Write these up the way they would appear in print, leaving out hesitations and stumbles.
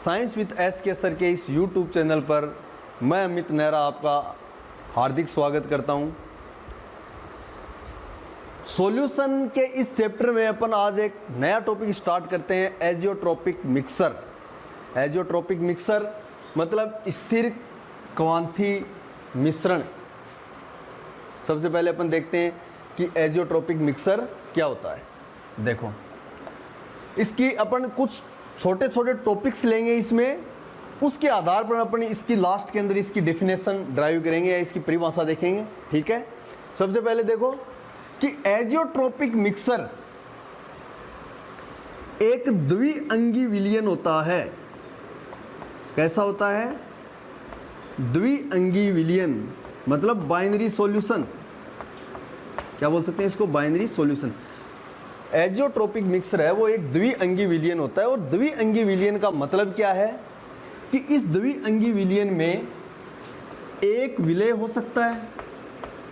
Science with S के sir के इस यूट्यूब चैनल पर मैं अमित नेहरा आपका हार्दिक स्वागत करता हूं। सॉल्यूशन के इस चैप्टर में अपन आज एक नया टॉपिक स्टार्ट करते हैं, एजियोट्रोपिक मिक्सर। एजियोट्रोपिक मिक्सर मतलब स्थिर क्वांथी मिश्रण। सबसे पहले अपन देखते हैं कि एजियोट्रोपिक मिक्सर क्या होता है। देखो, इसकी अपन कुछ छोटे छोटे टॉपिक्स लेंगे इसमें, उसके आधार पर अपन इसकी लास्ट के अंदर इसकी डेफिनेशन ड्राइव करेंगे या इसकी परिभाषा देखेंगे। ठीक है, सबसे पहले देखो कि एजियोट्रोपिक मिक्सर एक द्विअंगी विलयन होता है। कैसा होता है? द्विअंगी विलयन मतलब बाइनरी सॉल्यूशन। क्या बोल सकते हैं इसको? Binary solution. एजियोट्रोपिक मिक्सर है वो एक द्विअंगी विलयन होता है। और द्विअंगी विलयन का मतलब क्या है कि इस द्विअंगी विलयन में एक विलय हो सकता है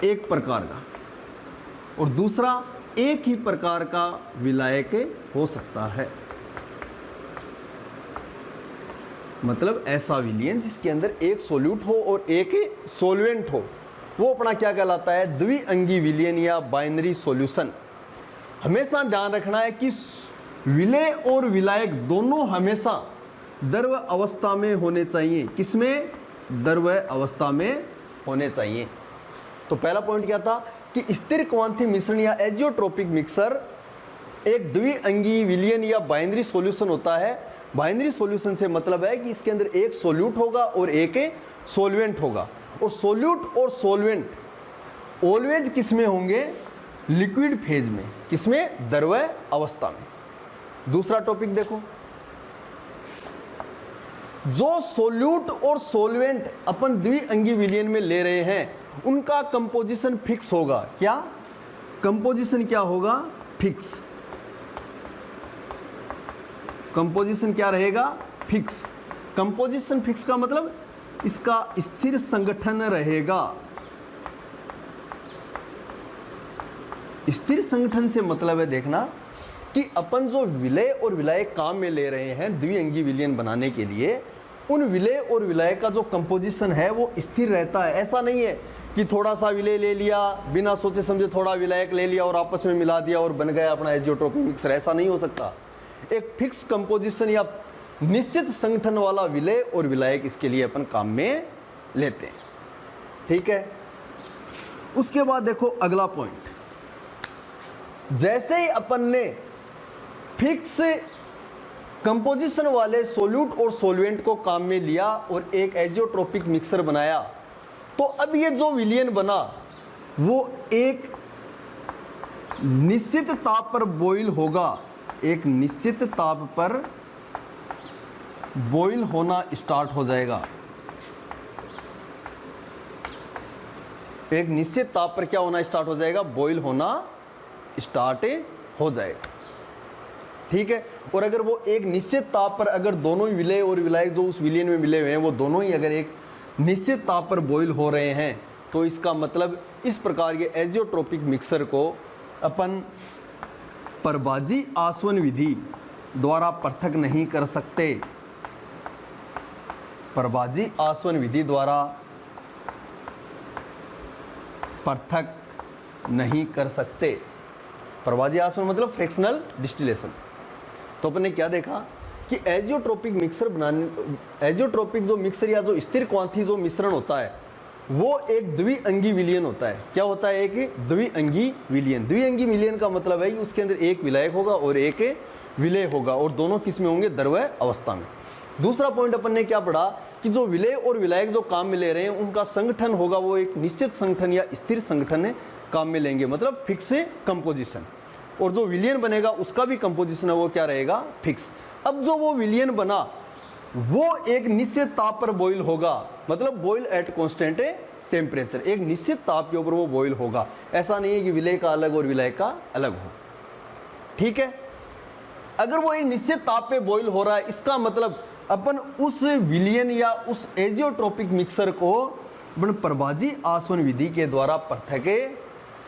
एक प्रकार का, और दूसरा एक ही प्रकार का विलायक हो सकता है। मतलब ऐसा विलयन जिसके अंदर एक सोल्यूट हो और एक ही सॉल्वेंट हो, वो अपना क्या कहलाता है? द्विअंगी विलयन या बाइनरी सॉल्यूशन। हमेशा ध्यान रखना है कि विलय और विलायक दोनों हमेशा द्रव अवस्था में होने चाहिए। किसमें? द्रव अवस्था में होने चाहिए। तो पहला पॉइंट क्या था कि स्थिर क्वांथी मिश्रण या एजियोट्रोपिक मिक्सर एक द्विअंगी विलयन या बाइनरी सॉल्यूशन होता है। बाइनरी सॉल्यूशन से मतलब है कि इसके अंदर एक सोल्यूट होगा और एक सॉल्वेंट होगा, और सोल्यूट और सॉल्वेंट ऑलवेज किसमें होंगे? लिक्विड फेज में। किसमें? द्रव अवस्था में। दूसरा टॉपिक देखो, जो सोल्यूट और सॉल्वेंट अपन द्विअंगी विलयन में ले रहे हैं उनका कंपोजिशन फिक्स होगा। क्या कंपोजिशन क्या होगा? फिक्स। कंपोजिशन क्या रहेगा? फिक्स। कंपोजिशन फिक्स का मतलब इसका स्थिर संगठन रहेगा। स्थिर संगठन से मतलब है, देखना कि अपन जो विलय और विलायक काम में ले रहे हैं द्विअंगी विलयन बनाने के लिए, उन विलय और विलायक का जो कंपोजिशन है वो स्थिर रहता है। ऐसा नहीं है कि थोड़ा सा विलय ले लिया, बिना सोचे समझे थोड़ा विलायक ले लिया और आपस में मिला दिया और बन गया अपना एजियोट्रोपिक मिक्सर। ऐसा नहीं हो सकता। एक फिक्स कंपोजिशन या निश्चित संगठन वाला विलय और विलायक इसके लिए अपन काम में लेते हैं। ठीक है, उसके बाद देखो अगला पॉइंट। जैसे ही अपन ने फिक्स कंपोजिशन वाले सोल्यूट और सॉल्वेंट को काम में लिया और एक एजियोट्रोपिक मिक्सर बनाया, तो अब ये जो विलयन बना वो एक निश्चित ताप पर बॉईल होगा। एक निश्चित ताप पर बॉईल होना स्टार्ट हो जाएगा। एक निश्चित ताप पर क्या होना स्टार्ट हो जाएगा? बॉईल होना स्टार्ट हो जाएगा। ठीक है, और अगर वो एक निश्चित ताप पर अगर दोनों ही विलय और विलायक जो उस विलयन में मिले हुए हैं वो दोनों ही अगर एक निश्चित ताप पर बॉईल हो रहे हैं, तो इसका मतलब इस प्रकार के एजियोट्रोपिक मिक्सर को अपन परबाजी आसवन विधि द्वारा पृथक नहीं कर सकते। परबाजी आसवन विधि द्वारा पृथक नहीं कर सकते। परबाजी आसवन मतलब फ्रैक्शनल डिस्टिलेशन। तो अपन ने क्या देखा कि एजियोट्रोपिक मिक्सर बनाने, एजियोट्रोपिक जो मिक्सर या जो स्थिर क्वांथी जो मिश्रण होता है वो एक द्विअंगी विलयन होता है। क्या होता है? एक द्विअंगी विलयन। द्विअंगी विलयन का मतलब है कि उसके अंदर एक विलायक होगा और एक विलय होगा, और दोनों किस में होंगे? द्रव अवस्था में। दूसरा पॉइंट अपन ने क्या पढ़ा कि जो विलय और विलायक जो काम में ले रहे हैं उनका संगठन होगा वो एक निश्चित संगठन या स्थिर संगठन काम में लेंगे, मतलब फिक्स कंपोजिशन। और जो विलयन बनेगा उसका भी कंपोजिशन है वो क्या रहेगा? फिक्स। अब जो वो विलयन बना वो एक निश्चित ताप पर बॉईल होगा, मतलब बॉईल एट कांस्टेंट टेम्परेचर। एक निश्चित ताप के ऊपर वो बॉईल होगा। ऐसा नहीं है कि विलय का अलग और विलायक का अलग हो। ठीक है, अगर वो एक निश्चित ताप पे बॉईल हो रहा है, इसका मतलब अपन उस विलयन या उस एजियोट्रोपिक मिक्सर को अपन परबाजी आसवन विधि के द्वारा पृथक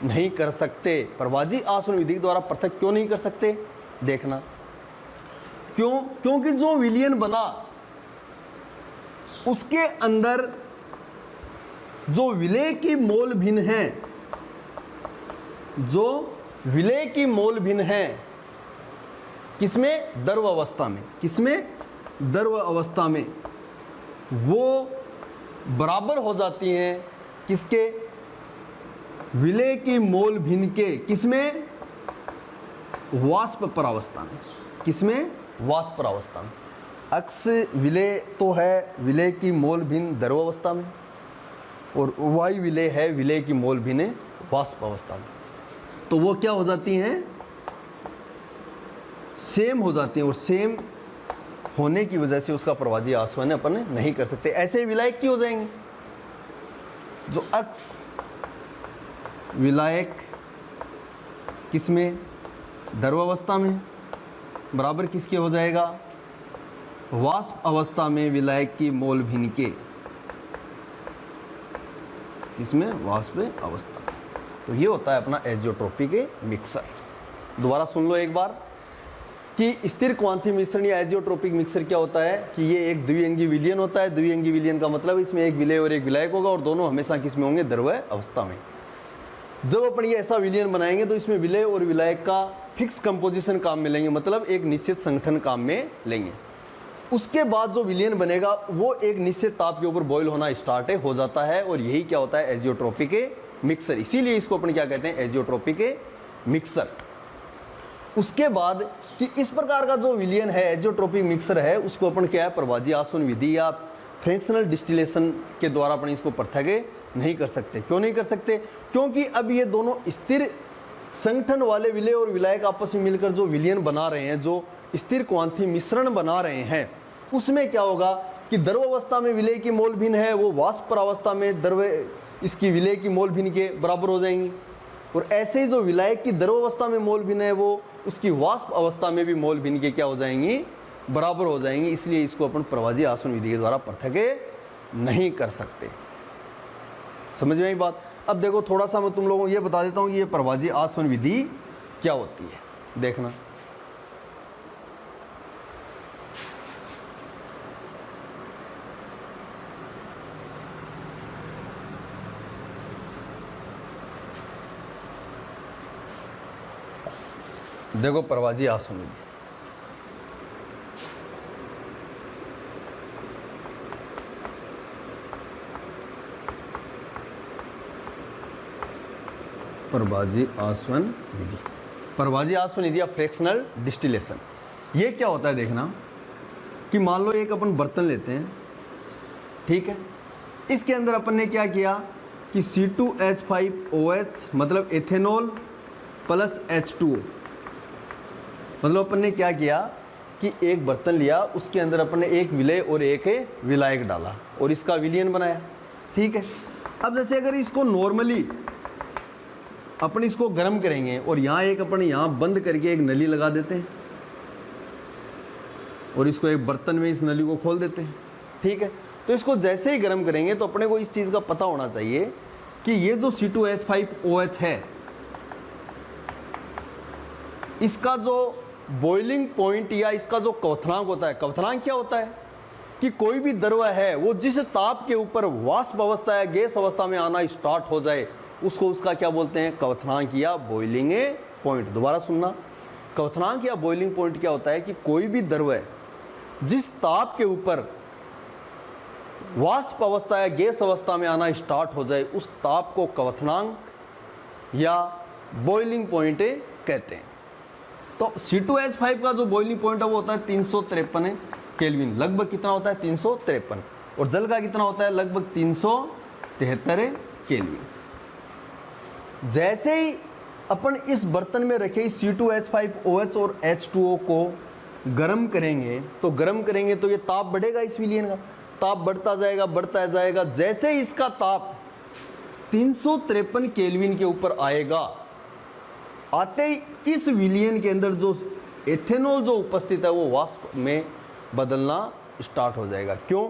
नहीं कर सकते। परबाजी आसवन विधि के द्वारा पृथक क्यों नहीं कर सकते? देखना, क्यों? क्योंकि जो विलयन बना उसके अंदर जो विलेय की मोल भिन्न है, जो विलेय की मोल भिन्न है, किसमें? द्रव अवस्था में। किसमें? द्रव अवस्था में। वो बराबर हो जाती हैं किसके? विलेय की मोल भिन्न के। किसमें? वाष्प परावस्था में। किसमें? वाष्प परावस्था में। अक्स विलेय तो है विलेय की मोल भिन्न द्रव अवस्था में, और वाई विलेय है विलेय की मोल भिन्न वाष्प अवस्था में। तो वो क्या हो जाती हैं? सेम हो जाती हैं, और सेम होने की वजह से उसका प्रवाजी आसवन अपन नहीं कर सकते। ऐसे विलायक क्यों हो जाएंगे? जो अक्स विलायक किसमें? द्रव अवस्था में, बराबर किसके हो जाएगा? वाष्प अवस्था में विलायक की मोल भिन्न के। किसमें? वाष्प अवस्था। तो ये होता है अपना एजियोट्रोपिक मिक्सर। दोबारा सुन लो एक बार कि स्थिर क्वांथी मिश्रण या एजियोट्रोपिक मिक्सर क्या होता है कि ये एक द्विअंगी विलयन होता है। द्विअंगी विलयन का मतलब इसमें एक विलेय और एक विलायक होगा, और दोनों हमेशा किसमें होंगे? द्रव अवस्था में। जब अपन ये ऐसा विलयन बनाएंगे तो इसमें विलेय और विलायक का फिक्स कंपोजिशन काम में लेंगे, मतलब एक निश्चित संगठन काम में लेंगे। उसके बाद जो विलयन बनेगा वो एक निश्चित ताप के ऊपर बॉयल होना स्टार्ट हो जाता है, और यही क्या होता है? एजियोट्रोपिक मिक्सर। इसीलिए इसको अपन क्या कहते हैं? एजियोट्रोपिक मिक्सर। उसके बाद कि इस प्रकार का जो विलयन है, एजियोट्रोपिक मिक्सर है, उसको अपन क्या है? प्रवाजी आसवन विधि या फ्रैक्शनल डिस्टिलेशन के द्वारा अपन इसको पृथक नहीं कर सकते। क्यों नहीं कर सकते? क्योंकि अब ये दोनों स्थिर संगठन वाले विलेय और विलायक आपस में मिलकर जो विलयन बना रहे हैं, जो स्थिर क्वांथी मिश्रण बना रहे हैं, उसमें क्या होगा कि द्रव अवस्था में विलेय की मोल भिन्न है, वो वाष्प परावस्था में द्रव इसकी विलेय की मोल भिन्न के बराबर हो जाएंगी। और ऐसे ही जो विलायक की द्रव अवस्था में मोल भिन्न है, वो उसकी वाष्प अवस्था में भी मोल भिन्न के क्या हो जाएंगी? बराबर हो जाएंगी। इसलिए इसको अपन प्रवाजी आसवन विधि के द्वारा पृथक नहीं कर सकते। समझ में आई बात? अब देखो थोड़ा सा मैं तुम लोगों को ये बता देता हूँ कि ये प्रवाजी आसवन विधि क्या होती है। देखना, देखो प्रवाजी आसवन विधि। प्रवाजी आसवन विधि, प्रवाजी आसवन विधि या फ्रैक्शनल डिस्टिलेशन। ये क्या होता है? देखना कि मान लो एक अपन बर्तन लेते हैं, ठीक है। इसके अंदर अपन ने क्या किया कि C2H5OH मतलब एथेनॉल प्लस H2O, मतलब अपन ने क्या किया कि एक बर्तन लिया, उसके अंदर अपन ने एक विलेय और एक विलायक डाला और इसका विलयन बनाया, ठीक है। अब जैसे अगर इसको नॉर्मली अपन इसको गर्म करेंगे और यहाँ एक अपन यहाँ बंद करके एक नली लगा देते हैं और इसको एक बर्तन में इस नली को खोल देते हैं, ठीक है। तो इसको जैसे ही गर्म करेंगे तो अपने को इस चीज़ का पता होना चाहिए कि ये जो C2H5OH है, इसका जो बॉइलिंग पॉइंट या इसका जो क्वथनांक होता है, क्वथनांक क्या होता है कि कोई भी द्रव है वो जिस ताप के ऊपर वाष्प अवस्था या गैस अवस्था में आना स्टार्ट हो जाए उसको उसका क्या बोलते हैं? क्वथनांक या बॉइलिंग पॉइंट। दोबारा सुनना, क्वथनांक या बॉइलिंग पॉइंट क्या होता है कि कोई भी द्रव है जिस ताप के ऊपर वाष्प अवस्था या गैस अवस्था में आना स्टार्ट हो जाए उस ताप को क्वथनांक या बॉइलिंग पॉइंट कहते हैं। तो C2H5 का जो बॉइलिंग पॉइंट है वो होता है 353 केल्विन, लगभग कितना होता है? 353। और जल का कितना होता है? लगभग 373 केल्विन। जैसे ही अपन इस बर्तन में रखे C2H5OH और H2O को गर्म करेंगे तो ये ताप बढ़ेगा, इस विलयन का ताप बढ़ता जाएगा। जैसे ही इसका ताप 353 केल्विन के ऊपर आएगा, आते ही इस विलयन के अंदर जो एथेनॉल जो उपस्थित है वो वाष्प में बदलना स्टार्ट हो जाएगा। क्यों?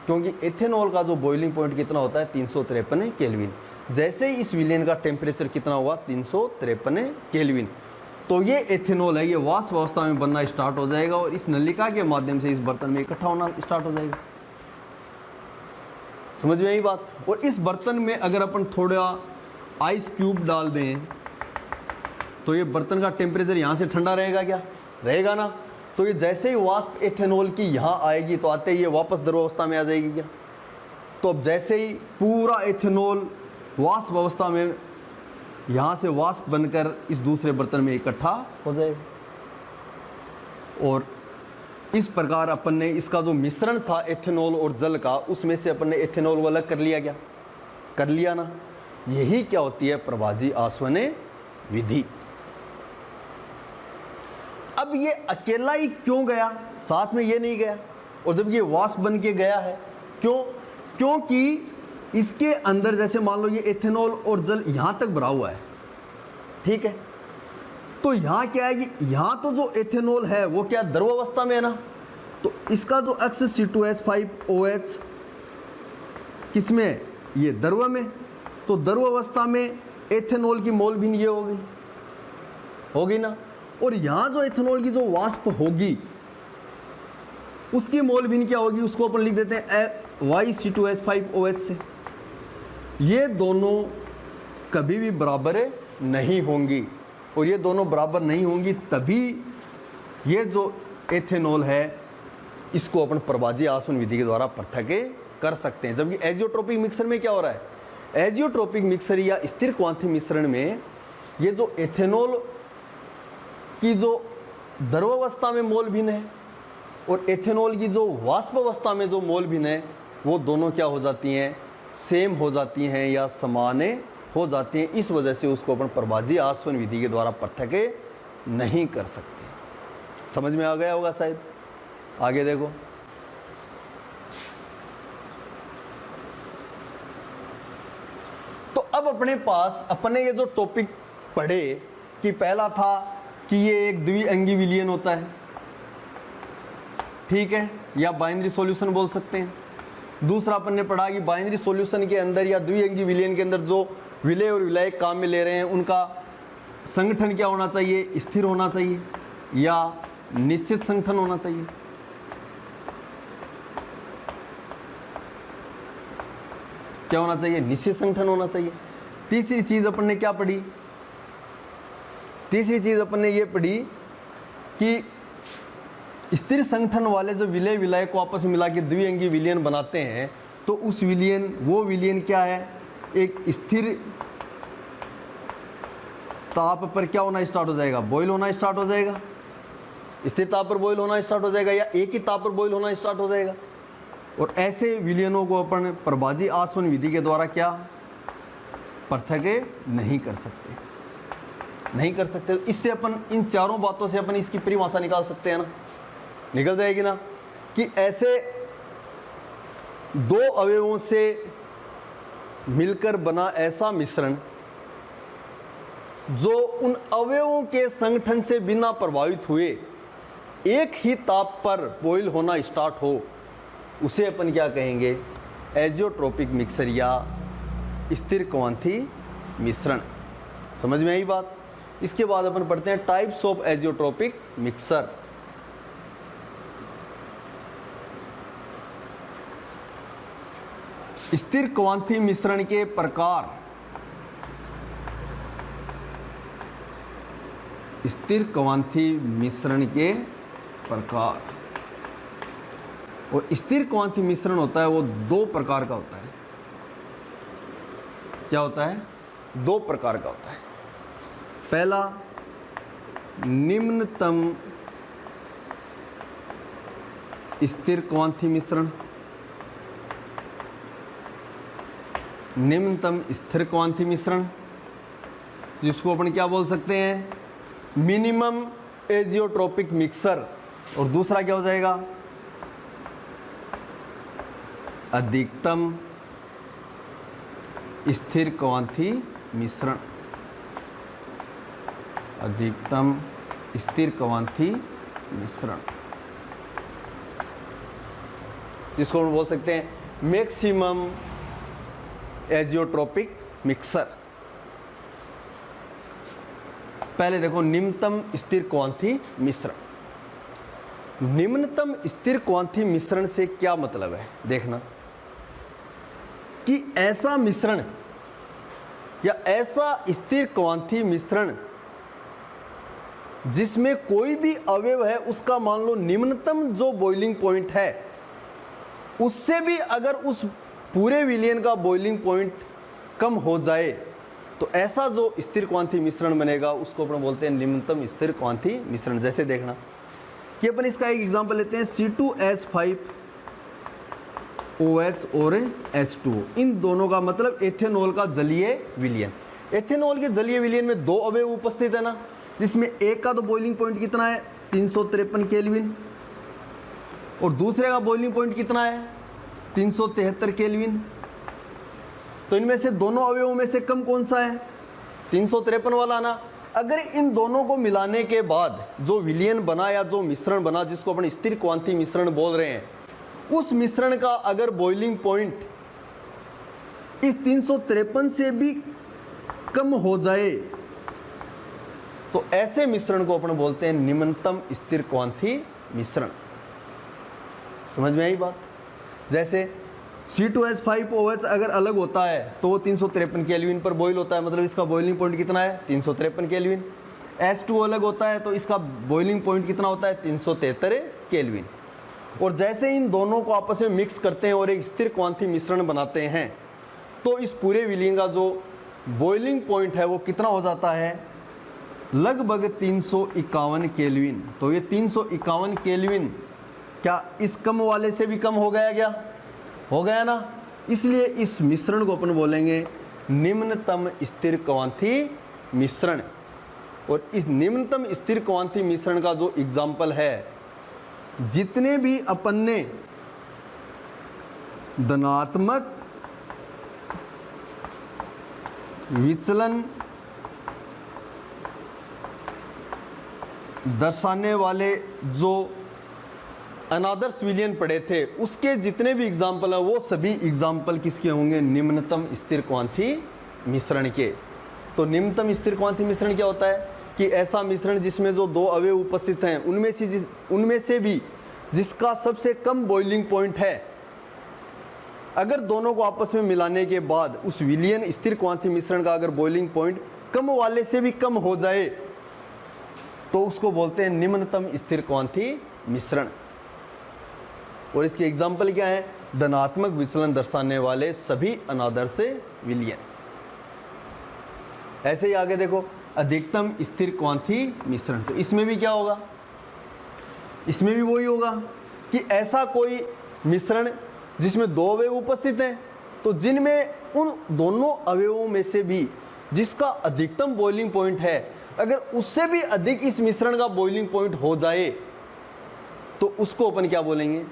क्योंकि एथेनॉल का जो बॉइलिंग पॉइंट कितना होता है? 353 केल्विन। जैसे ही इस विलयन का टेम्परेचर कितना हुआ? 353 केल्विन। तो ये एथेनॉल है, ये वाष्प अवस्था में बनना स्टार्ट हो जाएगा और इस नलिका के माध्यम से इस बर्तन में इकट्ठा होना स्टार्ट हो जाएगा। समझ में आई बात। और इस बर्तन में अगर अपन थोड़ा आइस क्यूब डाल दें तो ये बर्तन का टेम्परेचर यहाँ से ठंडा रहेगा क्या? रहेगा ना। तो ये जैसे ही वाष्प एथेनॉल की यहाँ आएगी तो आते ही ये वापस द्रव अवस्था में आ जाएगी क्या? तो अब जैसे ही पूरा एथेनॉल वाष्प अवस्था में यहाँ से वाष्प बनकर इस दूसरे बर्तन में इकट्ठा हो जाएगा। और इस प्रकार अपन ने इसका जो मिश्रण था एथेनॉल और जल का, उसमें से अपन ने एथेनॉल को अलग कर लिया क्या? कर लिया ना। यही क्या होती है? प्रभाजी आसवने विधि। अब ये अकेला ही क्यों गया, साथ में ये नहीं गया? और जब ये वाष्प बन के गया है, क्यों? क्योंकि इसके अंदर जैसे मान लो ये एथेनॉल और जल यहां तक भरा हुआ है, ठीक है। तो यहाँ क्या है कि यहाँ तो जो एथेनॉल है वो क्या द्रव अवस्था में है ना। तो इसका जो एक्स C2H5OH किस में है? ये द्रव में। तो द्रव अवस्था में एथेनॉल की मोल भिन्न ये होगी ना। और यहाँ जो एथेनॉल की जो वाष्प होगी उसकी मोल भिन्न क्या होगी? उसको अपन लिख देते हैं YC2H5OH से। ये दोनों कभी भी बराबर नहीं होंगी। और ये दोनों बराबर नहीं होंगी तभी ये जो एथेनॉल है इसको अपन प्रभाजी आसवन विधि के द्वारा पृथक कर सकते हैं। जबकि एजियोट्रोपिक मिक्सर में क्या हो रहा है? एजियोट्रोपिक मिक्सर या स्थिर क्वांथी मिश्रण में ये जो एथेनॉल की जो द्रव अवस्था में मोल भिन्न है और एथेनॉल की जो वाष्प अवस्था में जो मोल भिन्न है वो दोनों क्या हो जाती हैं? सेम हो जाती हैं या समान हो जाती हैं। इस वजह से उसको अपन प्रभाजी आसवन विधि के द्वारा पृथक नहीं कर सकते। समझ में आ गया होगा शायद। आगे देखो, तो अब अपने पास अपने ये जो टॉपिक पढ़े कि पहला था कि ये एक द्विअंगी विलयन होता है, ठीक है, या बाइनरी सॉल्यूशन बोल सकते हैं। दूसरा अपन ने पढ़ा कि बाइनरी सॉल्यूशन के अंदर या द्विअंगी विलयन के अंदर जो विलय और विलायक काम में ले रहे हैं उनका संगठन क्या होना चाहिए? स्थिर होना चाहिए या निश्चित संगठन होना चाहिए। क्या होना चाहिए? निश्चित संगठन होना चाहिए। तीसरी चीज अपन ने क्या पढ़ी? तीसरी चीज अपन ने ये पढ़ी कि स्थिर संगठन वाले जो विलय विलायक को आपस में मिला के द्विअंगी विलयन बनाते हैं तो उस विलयन, वो विलयन क्या है? एक स्थिर ताप पर क्या होना स्टार्ट हो जाएगा? बॉयल होना स्टार्ट हो जाएगा। स्थिर ताप पर बॉयल होना स्टार्ट हो जाएगा या एक ही ताप पर बॉयल होना स्टार्ट हो जाएगा। और ऐसे विलयनों को अपन प्रभाजी आसवन विधि के द्वारा क्या पृथक नहीं कर सकते, नहीं कर सकते। इससे अपन इन चारों बातों से अपन इसकी परिभाषा निकाल सकते हैं ना, निकल जाएगी ना, कि ऐसे दो अवयवों से मिलकर बना ऐसा मिश्रण जो उन अवयवों के संगठन से बिना प्रभावित हुए एक ही ताप पर बॉयल होना स्टार्ट हो, उसे अपन क्या कहेंगे? एजियोट्रोपिक मिक्सर या स्थिर क्वांथी मिश्रण। समझ में आई बात। इसके बाद अपन पढ़ते हैं टाइप्स ऑफ एजियोट्रोपिक मिक्सर। स्थिर क्वांथी मिश्रण के प्रकार। स्थिर क्वांथी मिश्रण के प्रकार। और स्थिर क्वांथी मिश्रण होता है वो दो प्रकार का होता है। क्या होता है? दो प्रकार का होता है। पहला निम्नतम स्थिर क्वांथी मिश्रण, निम्नतम स्थिर क्वांथी मिश्रण, जिसको अपन क्या बोल सकते हैं? Minimum azeotropic mixture. और दूसरा क्या हो जाएगा? अधिकतम स्थिर क्वांथी मिश्रण। अधिकतम स्थिर क्वांथी मिश्रण, जिसको हम बोल सकते हैं मैक्सिमम एजियोट्रोपिक मिक्सर। पहले देखो निम्नतम स्थिर क्वांथी मिश्रण। निम्नतम स्थिर क्वांथी मिश्रण से क्या मतलब है? देखना, कि ऐसा मिश्रण या ऐसा स्थिर क्वांथी मिश्रण जिसमें कोई भी अवयव है उसका मान लो निम्नतम जो बॉइलिंग पॉइंट है उससे भी अगर उस पूरे विलयन का बॉइलिंग पॉइंट कम हो जाए तो ऐसा जो स्थिर क्वांथी मिश्रण बनेगा उसको अपन बोलते हैं निम्नतम स्थिर क्वांथी मिश्रण। जैसे देखना कि अपन इसका एक एग्जांपल लेते हैं C2H5OH और H2O, इन दोनों का मतलब एथेनॉल का जलीय विलयन। एथेनॉल के जलीय विलयन में दो अवयव उपस्थित है ना, जिसमें एक का तो बॉइलिंग पॉइंट कितना है 353 केल्विन और दूसरे का बॉइलिंग पॉइंट कितना है 373 केल्विन। तो इनमें से दोनों अवयवों में से कम कौन सा है 353 वाला ना। अगर इन दोनों को मिलाने के बाद जो विलयन बना या जो मिश्रण बना जिसको अपन स्थिर क्वांथी मिश्रण बोल रहे हैं, उस मिश्रण का अगर बॉइलिंग पॉइंट इस 353 से भी कम हो जाए तो ऐसे मिश्रण को अपन बोलते हैं निम्नतम स्थिर क्वांथी मिश्रण। समझ में आई बात। जैसे C2H5OH अगर अलग होता है तो वो 353 केल्विन पर बॉइल होता है, मतलब इसका बॉइलिंग पॉइंट कितना है 353 केल्विन। H2O अलग होता है तो इसका बॉइलिंग पॉइंट कितना होता है 373 केल्विन। और जैसे इन दोनों को आपस में मिक्स करते हैं और एक स्थिर क्वांथी मिश्रण बनाते हैं तो इस पूरे विलयन का जो बॉइलिंग पॉइंट है वो कितना हो जाता है लगभग 351 केल्विन। तो ये 351 केल्विन क्या इस कम वाले से भी कम हो गया क्या, हो गया ना। इसलिए इस मिश्रण को अपन बोलेंगे निम्नतम स्थिर क्वांथी मिश्रण। और इस निम्नतम स्थिर क्वांथी मिश्रण का जो एग्जाम्पल है, जितने भी अपन ने धनात्मक विचलन दर्शाने वाले जो अनादर्श विलयन पढ़े थे उसके जितने भी एग्जाम्पल है वो सभी एग्जाम्पल किसके होंगे निम्नतम स्थिर क्वांथी मिश्रण के। तो निम्नतम स्थिर क्वांथी मिश्रण क्या होता है कि ऐसा मिश्रण जिसमें जो दो अवयव उपस्थित हैं उनमें से भी जिसका सबसे कम बॉइलिंग पॉइंट है, अगर दोनों को आपस में मिलाने के बाद उस विलयन स्थिर क्वांथी मिश्रण का अगर बॉइलिंग पॉइंट कम वाले से भी कम हो जाए तो उसको बोलते हैं निम्नतम स्थिर क्वांथी मिश्रण। और इसके एग्जाम्पल क्या है धनात्मक विचलन दर्शाने वाले सभी अनादर्श विलयन। ऐसे ही आगे देखो अधिकतम स्थिर क्वांथी मिश्रण। तो इसमें भी क्या होगा, इसमें भी वही होगा कि ऐसा कोई मिश्रण जिसमें दो अवयव उपस्थित हैं तो जिनमें उन दोनों अवयवों में से भी जिसका अधिकतम बॉइलिंग पॉइंट है अगर उससे भी अधिक इस मिश्रण का बॉइलिंग पॉइंट हो जाए तो उसको अपन क्या बोलेंगे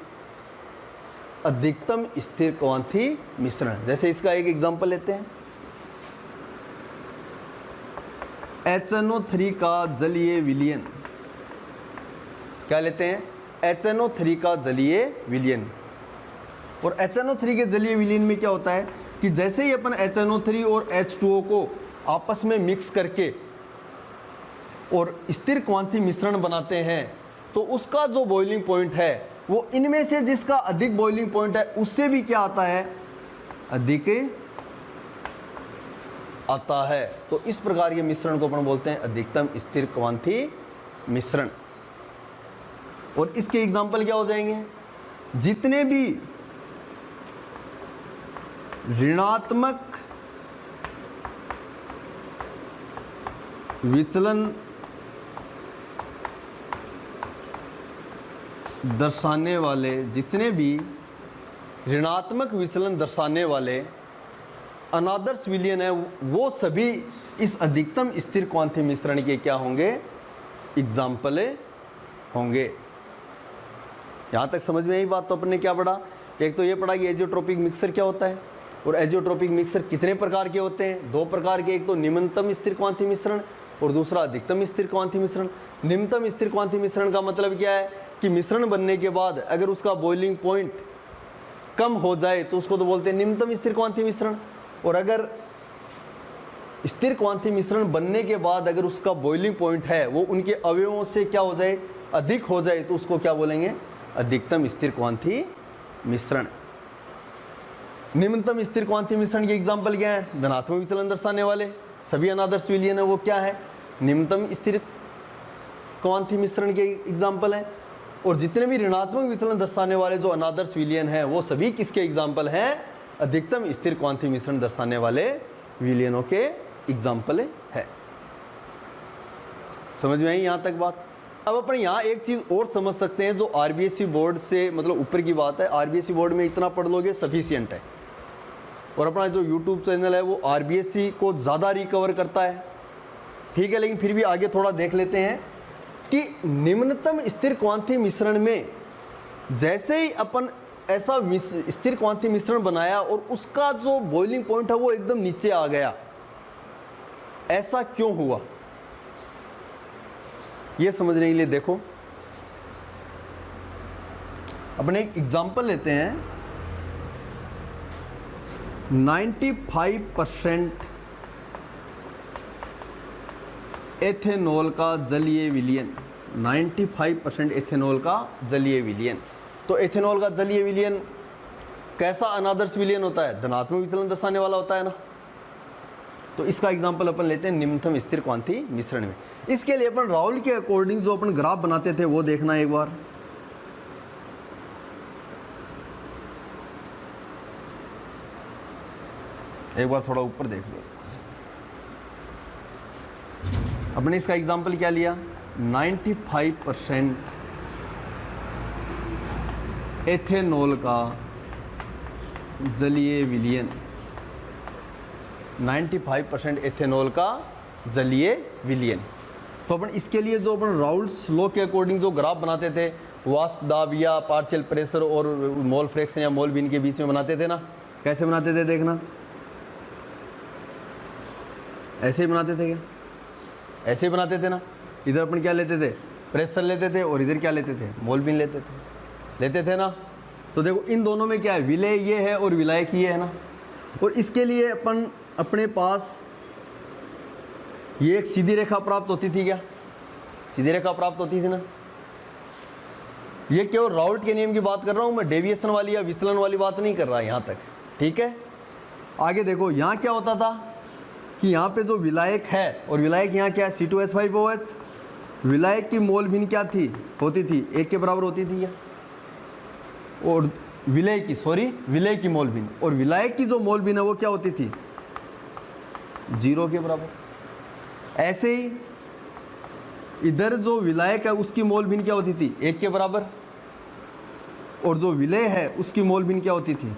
अधिकतम स्थिर क्वांथी मिश्रण। जैसे इसका एक एग्जांपल लेते हैं HNO3 का जलीय विलयन। क्या लेते हैं HNO3 का जलीय विलयन। और HNO3 के जलीय विलयन में क्या होता है कि जैसे ही अपन HNO3 और H2O को आपस में मिक्स करके और स्थिर क्वांथी मिश्रण बनाते हैं तो उसका जो बॉइलिंग पॉइंट है वो इनमें से जिसका अधिक बॉइलिंग पॉइंट है उससे भी क्या आता है अधिक आता है। तो इस प्रकार के मिश्रण को अपन बोलते हैं अधिकतम स्थिर क्वांथी मिश्रण। और इसके एग्जाम्पल क्या हो जाएंगे जितने भी ऋणात्मक विचलन दर्शाने वाले जितने भी ऋणात्मक विचलन दर्शाने वाले अनादर्श विलयन है वो सभी इस अधिकतम स्थिर क्वांथी मिश्रण के क्या होंगे एग्जाम्पल होंगे। यहाँ तक समझ में आई बात। तो अपन ने क्या पढ़ा, एक तो ये पढ़ा कि एजियोट्रोपिक मिक्सर क्या होता है और एजियोट्रोपिक मिक्सर कितने प्रकार के होते हैं, दो प्रकार के, एक तो निम्नतम स्थिर क्वांथी मिश्रण और दूसरा अधिकतम स्थिर क्वांथी मिश्रण। निम्नतम स्थिर क्वांथी मिश्रण का मतलब क्या है कि मिश्रण बनने के बाद अगर उसका बॉइलिंग पॉइंट कम हो जाए तो उसको तो बोलते हैं निम्नतम स्थिर क्वांथी मिश्रण। और अगर स्थिर क्वांथी मिश्रण बनने के बाद अगर उसका बॉइलिंग पॉइंट है वो उनके अवयवों से क्या हो जाए अधिक हो जाए तो उसको क्या बोलेंगे अधिकतम स्थिर क्वांथी मिश्रण। निम्नतम स्थिर क्वांथीय मिश्रण के एग्जाम्पल क्या है? धनात्मक विचलन दर्शाने वाले सभी अनादर्श विलयन है वो क्या है? निम्नतम स्थिर क्वांथीय मिश्रण के एग्जाम्पल हैं। और जितने भी ऋणात्मक विचलन दर्शाने वाले जो अनादर्श विलयन है वो सभी किसके एग्जाम्पल हैं? अधिकतम स्थिर क्वांथीय मिश्रण दर्शाने वाले विलयनों के एग्जाम्पल है। समझ में आई यहाँ तक बात? अब अपन यहाँ एक चीज़ और समझ सकते हैं जो आरबीएससी बोर्ड से मतलब ऊपर की बात है। आरबीएससी बोर्ड में इतना पढ़ लोगे सफिशिएंट है। और अपना जो यूट्यूब चैनल है वो आरबीएससी को ज़्यादा रिकवर करता है, ठीक है। लेकिन फिर भी आगे थोड़ा देख लेते हैं कि निम्नतम स्थिर क्वांथीय मिश्रण में जैसे ही अपन ऐसा स्थिर क्वांथीय मिश्रण बनाया और उसका जो बॉइलिंग पॉइंट है वो एकदम नीचे आ गया, ऐसा क्यों हुआ ये समझने के लिए देखो अपने एक एग्जांपल लेते हैं। 95% एथेनॉल का जलीय विलयन, 95% एथेनॉल का जलीय विलयन। तो एथेनॉल का जलीय विलयन कैसा अनादर्श विलयन होता है? धनात्मक विचलन दर्शाने वाला होता है ना। तो इसका एग्जांपल अपन लेते हैं निम्नतम स्थिर क्वांथीय मिश्रण में। इसके लिए अपन राहुल के अकॉर्डिंग जो अपन ग्राफ बनाते थे वो देखना एक बार। थोड़ा ऊपर देख लो। अपने इसका एग्जांपल क्या लिया? 95% एथेनॉल का जलीय विलयन, 95% एथेनॉल का जलीय विलयन। तो अपन इसके लिए जो अपन राउल्स लॉ के अकॉर्डिंग जो ग्राफ बनाते थे वाष्प दाब या पार्शियल प्रेशर और मोल फ्रैक्शन या मोल बिन के बीच में बनाते थे ना, कैसे बनाते थे देखना। ऐसे ही बनाते थे क्या? ऐसे ही बनाते थे ना। इधर अपन क्या लेते थे? प्रेशर लेते थे और इधर क्या लेते थे? मोल बिन लेते थे ना। तो देखो इन दोनों में क्या है? विलय ये है और विलायक ये है ना। और इसके लिए अपन अपने पास ये एक सीधी रेखा प्राप्त होती थी क्या? सीधी रेखा प्राप्त होती थी ना। ये केवल राउल्ट के नियम की बात कर रहा हूं मैं, डेविएशन वाली या विचलन वाली बात नहीं कर रहा यहां तक, ठीक है। आगे देखो यहां क्या होता था कि यहाँ पे जो विलायक है और विलायक यहाँ क्या है? C2H5OH। विलायक की मोल भिन्न क्या थी? होती थी 1 के बराबर होती थी क्या? और विलय की मोल भिन्न, और विलायक की जो मोल भिन्न है वो क्या होती थी? 0 के बराबर। ऐसे ही इधर जो विलायक है उसकी मोल भिन्न क्या होती थी? 1 के बराबर। और जो विलय है उसकी मोल भिन्न क्या होती थी?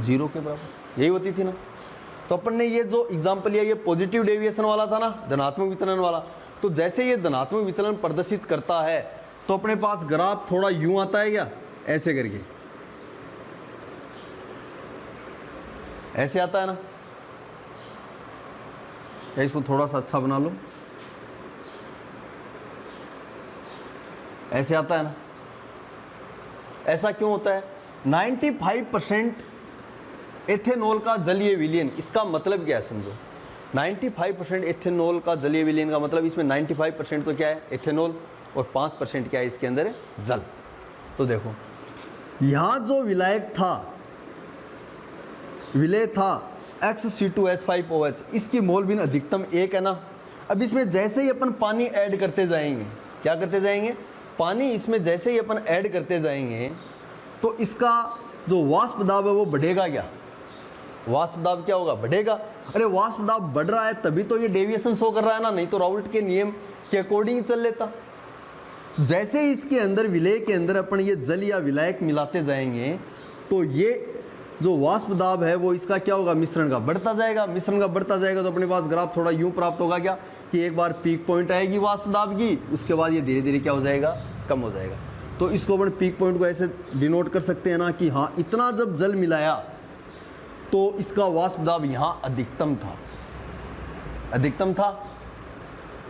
0 के बराबर। यही होती थी ना। तो अपन ने ये जो एग्जाम्पल लिया ये पॉजिटिव डेविएशन वाला था ना, धनात्मक विचलन वाला। तो जैसे ये धनात्मक विचलन प्रदर्शित करता है तो अपने पास ग्राफ थोड़ा यूं आता है क्या? ऐसे करके ऐसे आता है ना। या इसको थोड़ा सा अच्छा बना लो, ऐसे आता है ना। ऐसा क्यों होता है? 95% एथेनॉल का जलीय विलयन, इसका मतलब क्या है समझो। 95% एथेनॉल का जलीय विलयन का मतलब इसमें 95% तो क्या है? एथेनॉल, और 5% क्या है इसके अंदर? जल। तो देखो यहाँ जो विलायक था, विलय था XC2H5OH, इसकी मोल भिन्न अधिकतम 1 है ना। अब इसमें जैसे ही अपन पानी ऐड करते जाएंगे, क्या करते जाएंगे? पानी इसमें जैसे ही अपन ऐड करते जाएंगे तो इसका जो वाष्प दाब है वो बढ़ेगा क्या? वाष्प दाब क्या होगा? बढ़ेगा। अरे वाष्प दाब बढ़ रहा है तभी तो ये डेविएशन शो कर रहा है ना, नहीं तो राउल्ट के नियम के अकॉर्डिंग चल लेता। जैसे ही इसके अंदर विलय के अंदर अपन ये जल या विलायक मिलाते जाएंगे तो ये जो वाष्प दाब है वो इसका क्या होगा? मिश्रण का बढ़ता जाएगा। मिश्रण का बढ़ता जाएगा तो अपने पास ग्राफ थोड़ा यूं प्राप्त होगा क्या कि एक बार पीक पॉइंट आएगी वाष्प दाब की, उसके बाद ये धीरे धीरे क्या हो जाएगा? कम हो जाएगा। तो इसको अपन पीक पॉइंट को ऐसे डिनोट कर सकते हैं ना कि हाँ इतना जब जल मिलाया तो इसका वाष्प दाब यहाँ अधिकतम था।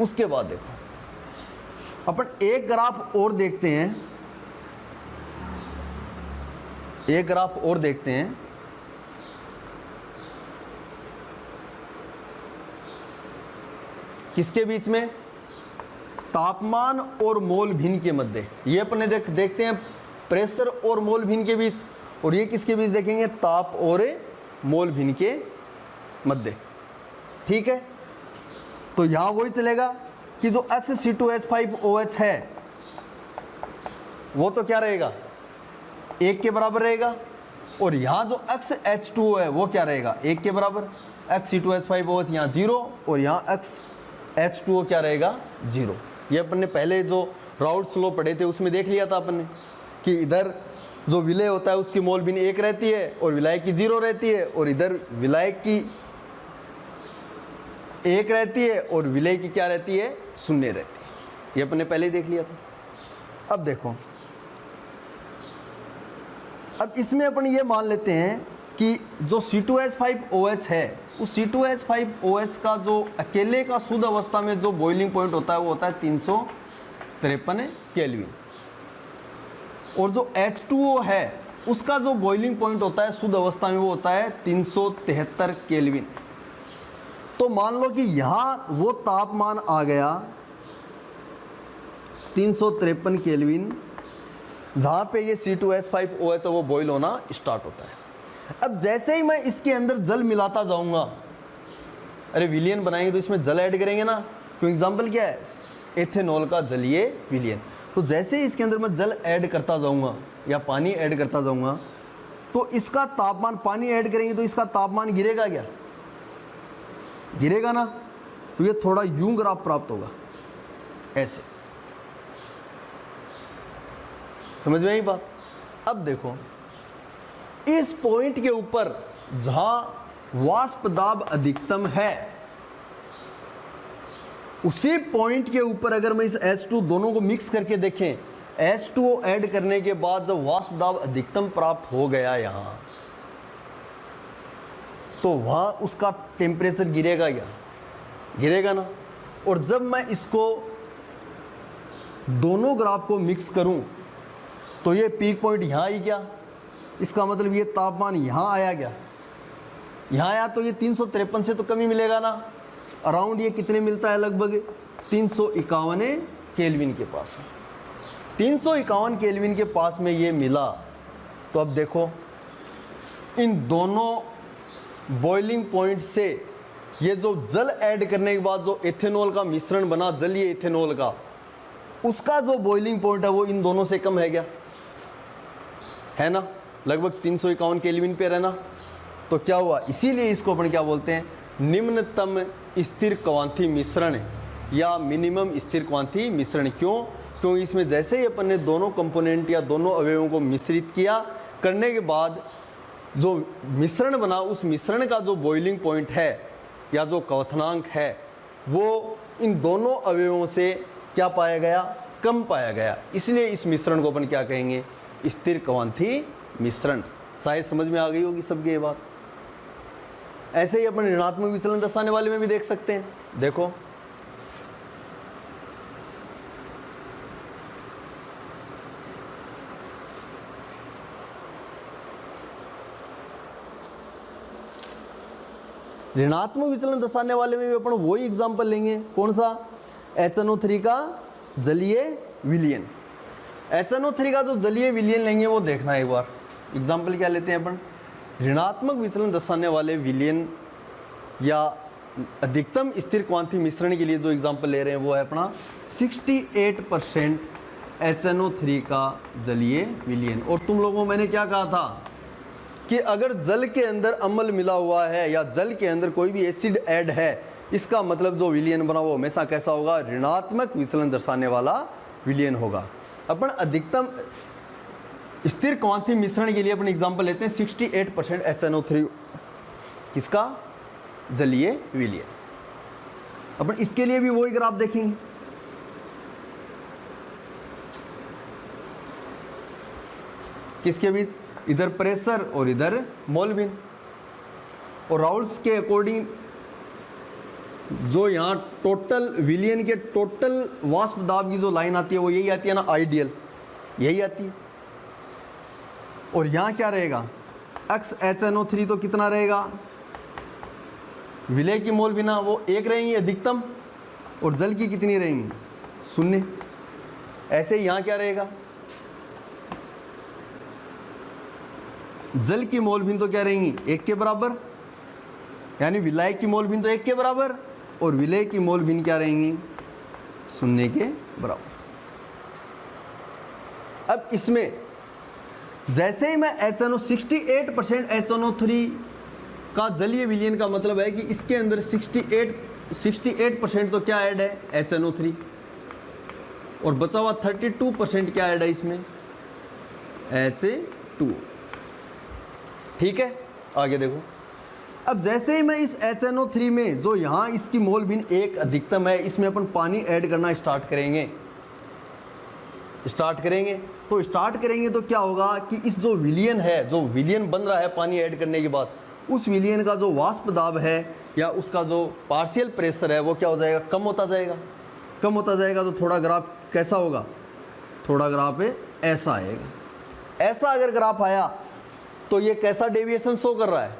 उसके बाद देखो अपन एक ग्राफ और देखते हैं, किसके बीच में? तापमान और मोल भिन्न के मध्य। ये अपने देखते हैं प्रेशर और मोल भिन्न के बीच, और ये किसके बीच देखेंगे, ताप और मोल भिन्न के मध्य। ठीक है, तो यहां वही चलेगा कि जो XC2H5OH है वो तो क्या रहेगा, 1 के बराबर रहेगा, और यहां जो XH2O है वो क्या रहेगा, 1 के बराबर। XC2H5OH यहाँ 0 और यहाँ XH2O क्या रहेगा, 0। ये अपन ने पहले जो राउल्ट्स लॉ पढ़े थे उसमें देख लिया था अपन ने कि इधर जो विलय होता है उसकी मोल भिन्न 1 रहती है और विलायक की 0 रहती है, और इधर विलायक की 1 रहती है और विलय की क्या रहती है, 0 रहती है। ये अपन ने पहले ही देख लिया था। अब देखो, अब इसमें अपन ये मान लेते हैं कि जो C2H5OH है उस C2H5OH का जो अकेले का शुद्ध अवस्था में जो बॉइलिंग पॉइंट होता है वो होता है 353 केल्विन, और जो H2O है उसका जो बॉइलिंग पॉइंट होता है शुद्ध अवस्था में वो होता है 373 केल्विन। तो मान लो कि यहाँ वो तापमान आ गया 353 केल्विन, जहाँ पे ये C2H5OH वो बॉयल होना स्टार्ट होता है। अब जैसे ही मैं इसके अंदर जल मिलाता जाऊंगा, अरे विलियन बनाएंगे तो इसमें जल ऐड करेंगे ना, क्यों एग्जाम्पल क्या है, एथेनॉल का जलीय विलियन। तो जैसे ही इसके अंदर मैं जल ऐड करता जाऊंगा या पानी ऐड करता जाऊंगा तो इसका तापमान, पानी ऐड करेंगे तो इसका तापमान गिरेगा क्या, गिरेगा ना। तो ये थोड़ा यूं ग्राफ प्राप्त होगा, ऐसे। समझ में आई बात। अब देखो, इस पॉइंट के ऊपर जहां वाष्प दाब अधिकतम है उसी पॉइंट के ऊपर अगर मैं इस H2 दोनों को मिक्स करके देखें, H2O ऐड करने के बाद जब वाष्प दाब अधिकतम प्राप्त हो गया यहां, तो वहां उसका टेम्परेचर गिरेगा क्या, गिरेगा ना। और जब मैं इसको दोनों ग्राफ को मिक्स करूं तो ये पीक पॉइंट यहां आई क्या, इसका मतलब ये तापमान यहां आया क्या, यहां आया तो ये 353 से तो कम ही मिलेगा ना। अराउंड ये कितने मिलता है, लगभग 351 केल्विन के पास में, 351 केल्विन के पास में ये मिला। तो अब देखो, इन दोनों बॉइलिंग पॉइंट से ये जो जल ऐड करने के बाद जो एथेनॉल का मिश्रण बना, जलीय एथेनॉल का, उसका जो बॉइलिंग पॉइंट है वो इन दोनों से कम है क्या, है ना, लगभग 351 केल्विन पे रहना। तो क्या हुआ, इसीलिए इसको अपन क्या बोलते हैं, निम्नतम स्थिर क्वांथी मिश्रण या मिनिमम स्थिर क्वांथी मिश्रण। क्यों इसमें जैसे ही अपन ने दोनों कंपोनेंट या दोनों अवयवों को मिश्रित किया, करने के बाद जो मिश्रण बना, उस मिश्रण का जो बॉइलिंग पॉइंट है या जो क्वथनांक है वो इन दोनों अवयवों से क्या पाया गया, कम पाया गया। इसलिए इस मिश्रण को अपन क्या कहेंगे, स्थिर क्वांथी मिश्रण। शायद समझ में आ गई होगी सबकी ये बात। ऐसे ही अपन ऋणात्मक विचलन दर्शाने वाले में भी देख सकते हैं। देखो, ऋणात्मक विचलन दर्शाने वाले में भी अपन वही एग्जांपल लेंगे, कौन सा, HNO3 का जलीय विलयन। HNO3 का जो जलीय विलयन लेंगे वो देखना एक बार। एग्जाम्पल क्या लेते हैं अपन, ऋणात्मक विचलन दर्शाने वाले विलयन या अधिकतम स्थिर क्वांथी मिश्रण के लिए जो एग्जाम्पल ले रहे हैं वो है अपना 68% HNO3 का जलीय विलयन। और तुम लोगों को मैंने क्या कहा था कि अगर जल के अंदर अम्ल मिला हुआ है या जल के अंदर कोई भी एसिड ऐड है, इसका मतलब जो विलयन बना वो हमेशा कैसा होगा, ऋणात्मक विचलन दर्शाने वाला विलयन होगा। अपन अधिकतम स्थिर क्वांथी मिश्रण के लिए अपन एग्जांपल लेते हैं 68% HNO3 किसका, जलीय विलयन। अपन इसके लिए भी वही ग्राफ देखेंगे। किसके बीच, इधर प्रेशर और इधर मोल भिन्न। और राउल्ट्स के अकॉर्डिंग जो यहाँ टोटल विलयन के टोटल वाष्प दाब की जो लाइन आती है वो यही आती है ना, आइडियल यही आती है। और यहाँ क्या रहेगा, XHNO3 तो कितना रहेगा, विलय की मोल बिना वो 1 रहेंगी अधिकतम, और जल की कितनी रहेंगी, 0। ऐसे ही यहाँ क्या रहेगा, जल की मोल भिन्न तो क्या रहेंगी 1 के बराबर, यानी विलायक की मोल भिन्न तो 1 के बराबर, और विलेय की मोल भिन्न क्या रहेंगी 0 के बराबर। अब इसमें जैसे ही मैं HNO 68% HNO3 का जलीय विलयन का मतलब है कि इसके अंदर 68% तो क्या ऐड है HNO3, और बचा हुआ 32% क्या ऐड है इसमें Ha2। ठीक है, आगे देखो। अब जैसे ही मैं इस HNO3 में जो यहाँ इसकी मोल भिन्न 1 अधिकतम है, इसमें अपन पानी ऐड करना स्टार्ट करेंगे तो क्या होगा कि इस जो विलयन है, जो विलयन बन रहा है पानी ऐड करने के बाद, उस विलयन का जो वाष्प दाब है या उसका जो पार्शियल प्रेशर है वो क्या हो जाएगा, कम होता जाएगा। तो थोड़ा ग्राफ कैसा होगा, थोड़ा ग्राफ ऐसा आएगा। ऐसा अगर ग्राफ आया तो ये कैसा डेविएशन शो कर रहा है,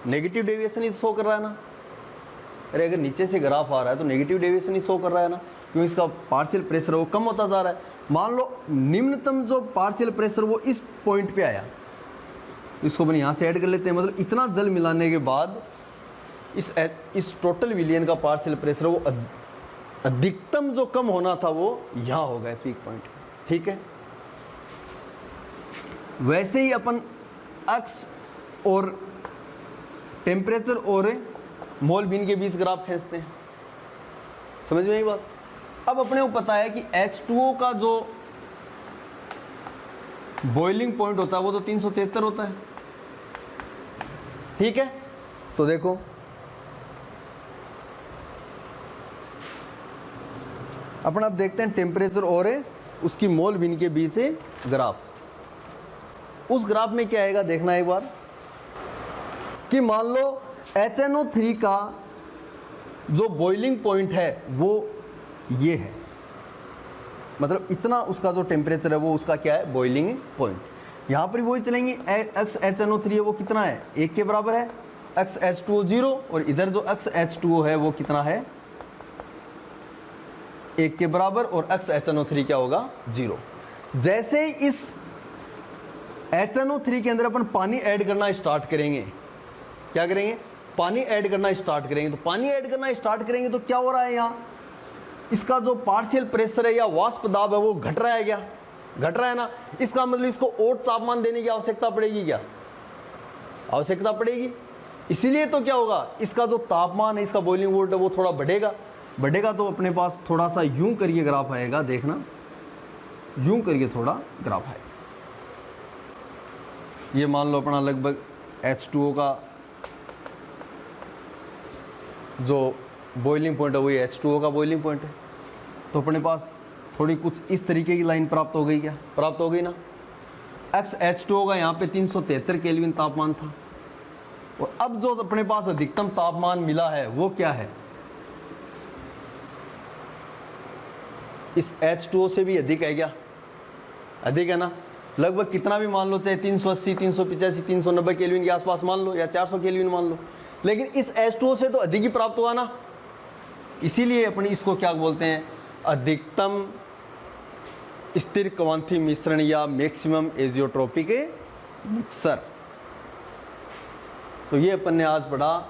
नेगेटिव डेविएशन ही शो कर रहा है ना। अरे अगर नीचे से ग्राफ आ रहा है तो नेगेटिव डेविएशन ही शो कर रहा है ना, क्योंकि इसका पार्शियल प्रेशर वो कम होता जा रहा है। मान लो निम्नतम जो पार्शियल प्रेशर वो इस पॉइंट पे आया, इसको अपन यहाँ से ऐड कर लेते हैं, मतलब इतना जल मिलाने के बाद इस टोटल विलयन का पार्शियल प्रेशर वो अधिकतम जो कम होना था वो यहाँ हो गया पीक पॉइंट। ठीक है, वैसे ही अपन अक्स और टेम्परेचर और मोल भिन्न के बीच ग्राफ खींचते हैं। समझ में आई बात। अब अपने को पता है कि H2O का जो बॉइलिंग पॉइंट होता है वो तो 373 होता है। ठीक है, तो देखो अपन अब देखते हैं टेम्परेचर और उसकी मोल भिन्न के बीच ग्राफ। उस ग्राफ में क्या आएगा देखना एक बार, कि मान लो HNO3 का जो बॉइलिंग पॉइंट है वो ये है, मतलब इतना उसका जो टेम्परेचर है वो उसका क्या है, बॉइलिंग पॉइंट। यहाँ पर वही चलेंगे, एक्स HNO3 है वो कितना है, 1 के बराबर है, एक्स H2O 0, और इधर जो एक्स H2O है वो कितना है, 1 के बराबर, और एक्स HNO3 क्या होगा 0। जैसे ही इस HNO3 के अंदर अपन पानी ऐड करना स्टार्ट करेंगे, क्या करेंगे, पानी ऐड करना स्टार्ट करेंगे, तो पानी ऐड करना स्टार्ट करेंगे तो क्या हो रहा है, यहाँ इसका जो पार्शियल प्रेशर है या वाष्प दाब है वो घट रहा है, क्या घट रहा है ना। इसका मतलब इसको और तापमान देने की आवश्यकता पड़ेगी, क्या आवश्यकता पड़ेगी। इसीलिए तो क्या होगा, इसका जो तापमान है, इसका बॉइलिंग पॉइंट है वो थोड़ा बढ़ेगा तो अपने पास थोड़ा सा यूं करिए ग्राफ आएगा, देखना यूं करिए थोड़ा ग्राफ आएगा। ये मान लो अपना लगभग H2O का जो बॉइलिंग पॉइंट है वही H2O का बॉइलिंग पॉइंट है, तो अपने पास थोड़ी कुछ इस तरीके की लाइन प्राप्त हो गई, क्या प्राप्त हो गई ना। एक्स H2O का यहाँ पे 373 केल्विन तापमान था, और अब जो अपने पास अधिकतम तापमान मिला है वो क्या है, इस H2O से भी अधिक है, क्या अधिक है ना। लगभग कितना भी मान लो, चाहे 380, 385, 390 केल्विन के आसपास मान लो, या 400 केल्विन मान लो, लेकिन इस H2O से तो अधिक ही प्राप्त हुआ ना। इसीलिए अपनी इसको क्या बोलते हैं, अधिकतम स्थिर क्वांथी मिश्रण या मैक्सिमम एजियोट्रोपिक मिक्सर। तो ये अपन ने आज पढ़ा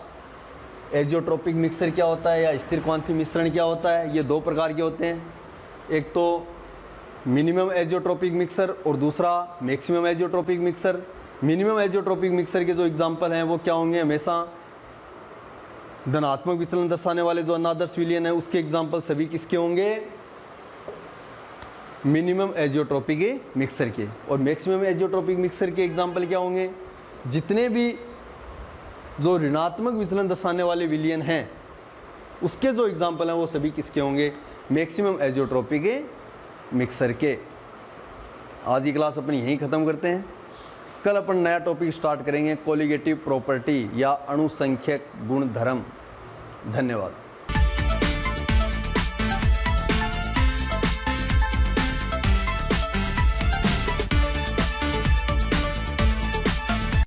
एजियोट्रोपिक मिक्सर क्या होता है या स्थिर क्वांथी मिश्रण क्या होता है। ये दो प्रकार के होते हैं, एक तो मिनिमम एजियोट्रोपिक मिक्सर और दूसरा maximum एजियोट्रोपिक mixer. Minimum azeotropic mixer के जो एग्जांपल हैं वो क्या होंगे, हमेशा धनात्मक विचलन दर्शाने वाले जो अनादर्श विलयन है उसके एग्जांपल सभी किसके होंगे, मिनिमम एजियोट्रोपिक मिक्सर के। और मैक्सिमम एजियोट्रोपिक मिक्सर के एग्जांपल क्या होंगे, जितने भी जो ऋणात्मक विचलन दर्शाने वाले विलयन हैं उसके जो एग्जांपल हैं वो सभी किसके होंगे, मैक्सिमम एजियोट्रोपिक मिक्सर के। आज की क्लास अपनी यहीं ख़त्म करते हैं। कल अपन नया टॉपिक स्टार्ट करेंगे, कोलिगेटिव प्रॉपर्टी या अणुसंख्यक गुणधर्म। धन्यवाद।